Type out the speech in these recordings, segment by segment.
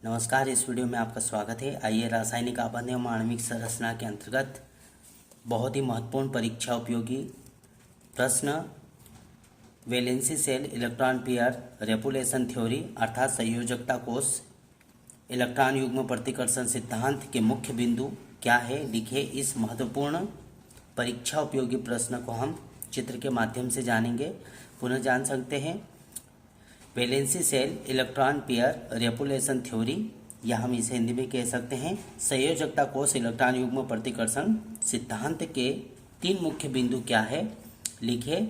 नमस्कार। इस वीडियो में आपका स्वागत है। आइए रासायनिक आबंध एवं आणविक संरचना के अंतर्गत बहुत ही महत्वपूर्ण परीक्षा उपयोगी प्रश्न valency shell electron pair repulsion theory अर्थात संयोजकता कोष इलेक्ट्रॉन युग्म प्रतिकर्षण सिद्धांत के मुख्य बिंदु क्या है, लिखे। इस महत्वपूर्ण परीक्षा उपयोगी प्रश्न को हम चित्र के माध्यम से जानेंगे। पुनः जान सकते हैं valency shell electron pair repulsion theory, या हम इसे हिंदी में कह सकते हैं संयोजकता कोष इलेक्ट्रॉन युग्म प्रतिकर्षण सिद्धांत के 3 मुख्य बिंदु क्या है, लिखे।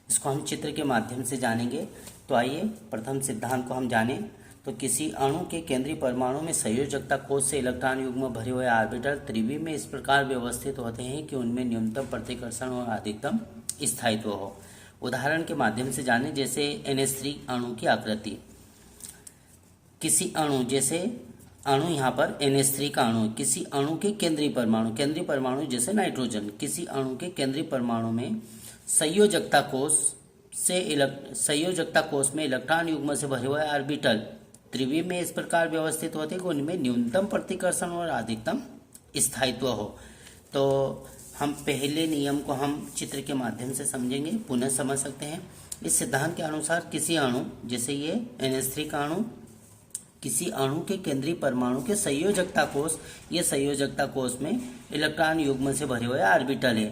इसको हम चित्र के माध्यम से जानेंगे। तो आइए प्रथम सिद्धांत को हम जानें। तो किसी अणु के केंद्रीय परमाणु में संयोजकता कोष से इलेक्ट्रॉन युग्म भरे हुए ऑर्बिटल त्रिविम में इस प्रकार व्यवस्थित होते हैं कि उनमें न्यूनतम प्रतिकर्षण और अधिकतम स्थायित्व हो। उदाहरण के माध्यम से जानें, जैसे NH3 अणु की आकृति। किसी अणु, जैसे अणु यहाँ पर NH3 का अणु, किसी अणु के केंद्रीय परमाणु जैसे नाइट्रोजन, किसी अणु के केंद्रीय परमाणु में संयोजकता कोष में इलेक्ट्रॉन युग्म से भरे हुए ऑर्बिटल त्रिविम में इस प्रकार व्यवस्थित होते हैं कि उनमें न्यूनतम प्रतिकर्षण और अधिकतम स्थायित्व हो। तो हम पहले नियम को हम चित्र के माध्यम से समझेंगे, पुनः समझ सकते हैं। इस सिद्धांत के अनुसार किसी अणु, जैसे ये NH3 का अणु, किसी अणु के केंद्रीय परमाणु के संयोजकता कोष, ये संयोजकता कोष में इलेक्ट्रॉन युग्म से भरे हुए ऑर्बिटल है।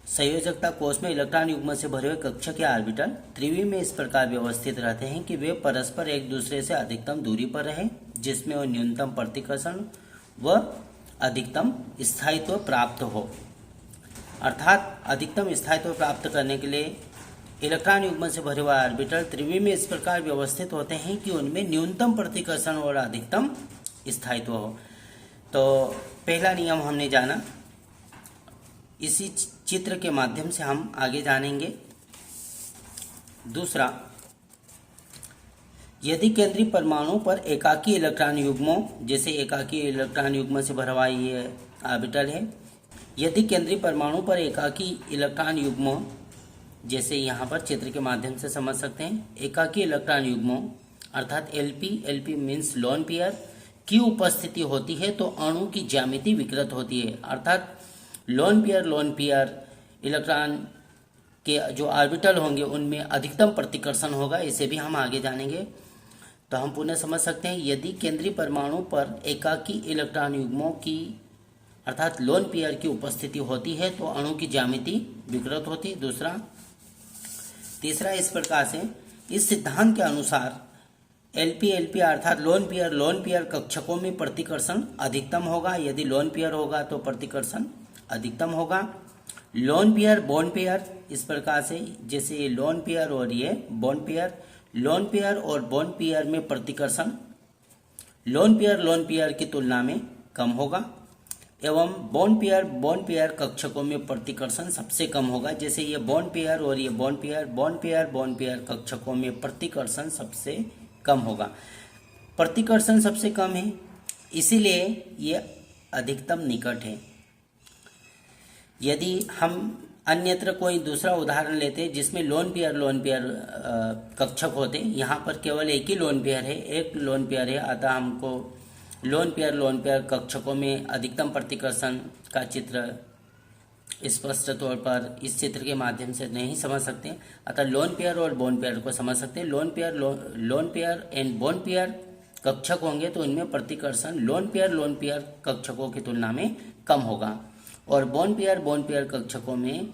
संयोजकता कोष में इलेक्ट्रॉन युग्म से भरे हुए कक्षक या ऑर्बिटल त्रिविम में इस प्रकार व्यवस्थित रहते हैं कि वे परस्पर एक दूसरे से अधिकतम दूरी पर रहें, जिसमें वो न्यूनतम प्रतिकर्षण व अधिकतम स्थायित्व प्राप्त हो। अर्थात अधिकतम स्थायित्व प्राप्त करने के लिए इलेक्ट्रॉन युग्म से भरे हुए ऑर्बिटल त्रिविम में इस प्रकार व्यवस्थित होते हैं कि उनमें न्यूनतम प्रतिकर्षण और अधिकतम स्थायित्व हो। तो पहला नियम हमने जाना, इसी चित्र के माध्यम से हम आगे जानेंगे। दूसरा, यदि केंद्रीय परमाणु पर एकाकी इलेक्ट्रॉन युग्मों, जैसे एकाकी इलेक्ट्रॉन युग्म से भरा हुआ ये ऑर्बिटल है, यदि केंद्रीय परमाणु पर एकाकी इलेक्ट्रॉन युग्मों, जैसे यहाँ पर चित्र के माध्यम से समझ सकते हैं, एकाकी इलेक्ट्रॉन युग्मों अर्थात LP मीन्स लोन पेयर की उपस्थिति होती है तो अणु की ज्यामिति विकृत होती है। अर्थात लोन पेयर इलेक्ट्रॉन के जो ऑर्बिटल होंगे उनमें अधिकतम प्रतिकर्षण होगा, इसे भी हम आगे जानेंगे। तो हम पुनः समझ सकते हैं, यदि केंद्रीय परमाणु पर एकाकी इलेक्ट्रॉन युग्मों की अर्थात लोन पेयर की उपस्थिति होती है तो अणु की ज्यामिति विकृत होती है। तीसरा इस प्रकार से, इस सिद्धांत के अनुसार LP अर्थात लोन पेयर कक्षकों में प्रतिकर्षण अधिकतम होगा। यदि लोन पेयर होगा तो प्रतिकर्षण अधिकतम होगा। लोन पेयर बॉन्ड पेयर इस प्रकार से, जैसे ये लोन पेयर और ये बॉन्ड पेयर, लोन पेयर और बॉन्ड पेयर में प्रतिकर्षण लोन पेयर की तुलना में कम होगा एवं बॉन्ड पेयर कक्षकों में प्रतिकर्षण सबसे कम होगा। जैसे ये बॉन्ड पेयर और ये बॉन्ड पेयर कक्षकों में प्रतिकर्षण सबसे कम होगा। प्रतिकर्षण सबसे कम है, इसीलिए ये अधिकतम निकट है। यदि हम अन्यत्र कोई दूसरा उदाहरण लेते हैं जिसमें लोन पेयर कक्षक होते, यहाँ पर केवल एक ही लोन पेयर है, अतः हमको लोन पेयर कक्षकों में अधिकतम प्रतिकर्षण का चित्र स्पष्ट तौर पर इस चित्र के माध्यम से नहीं समझ सकते, अतः लोन पेयर और बॉन्ड पेयर को समझ सकते हैं। Lone pair and bond pair कक्षक होंगे तो उनमें प्रतिकर्षण लोन पेयर कक्षकों की तुलना में कम होगा और बॉन्ड पेयर कक्षकों में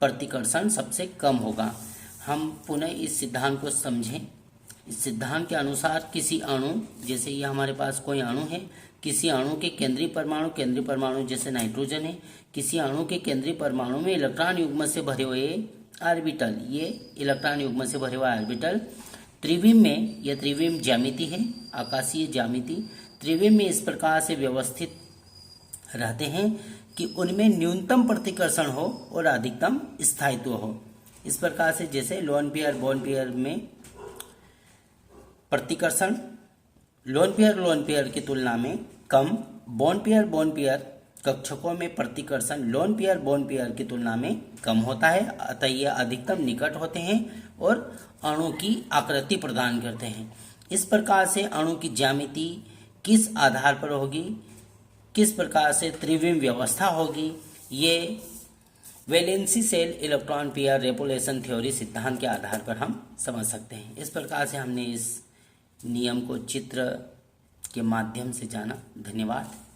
प्रतिकर्षण सबसे कम होगा। हम पुनः इस सिद्धांत को समझें। इस सिद्धांत के अनुसार किसी अणु, जैसे ये हमारे पास कोई अणु है, किसी अणु के केंद्रीय परमाणु जैसे नाइट्रोजन है, किसी अणु के केंद्रीय परमाणु में इलेक्ट्रॉन युग्म से भरे हुए ऑर्बिटल, ये इलेक्ट्रॉन युग्म से भरे हुए ऑर्बिटल त्रिविम में, यह त्रिविम ज्यामिति है, आकाशीय ज्यामिति, त्रिविम में इस प्रकार से व्यवस्थित रहते हैं कि उनमें न्यूनतम प्रतिकर्षण हो और अधिकतम स्थायित्व हो। इस प्रकार से, जैसे लोन बॉन्ड पेयर में प्रतिकर्षण लोन पेयर की तुलना में कम, बॉन्ड पेयर कक्षकों में प्रतिकर्षण लोन बॉन्ड पेयर की तुलना में कम होता है, अतः ये अधिकतम निकट होते हैं और अणु की आकृति प्रदान करते हैं। इस प्रकार से अणु की ज्यामिति किस आधार पर होगी, किस प्रकार से त्रिविम व्यवस्था होगी, ये valency shell electron pair repulsion theory सिद्धांत के आधार पर हम समझ सकते हैं। इस प्रकार से हमने इस नियम को चित्र के माध्यम से जाना। धन्यवाद।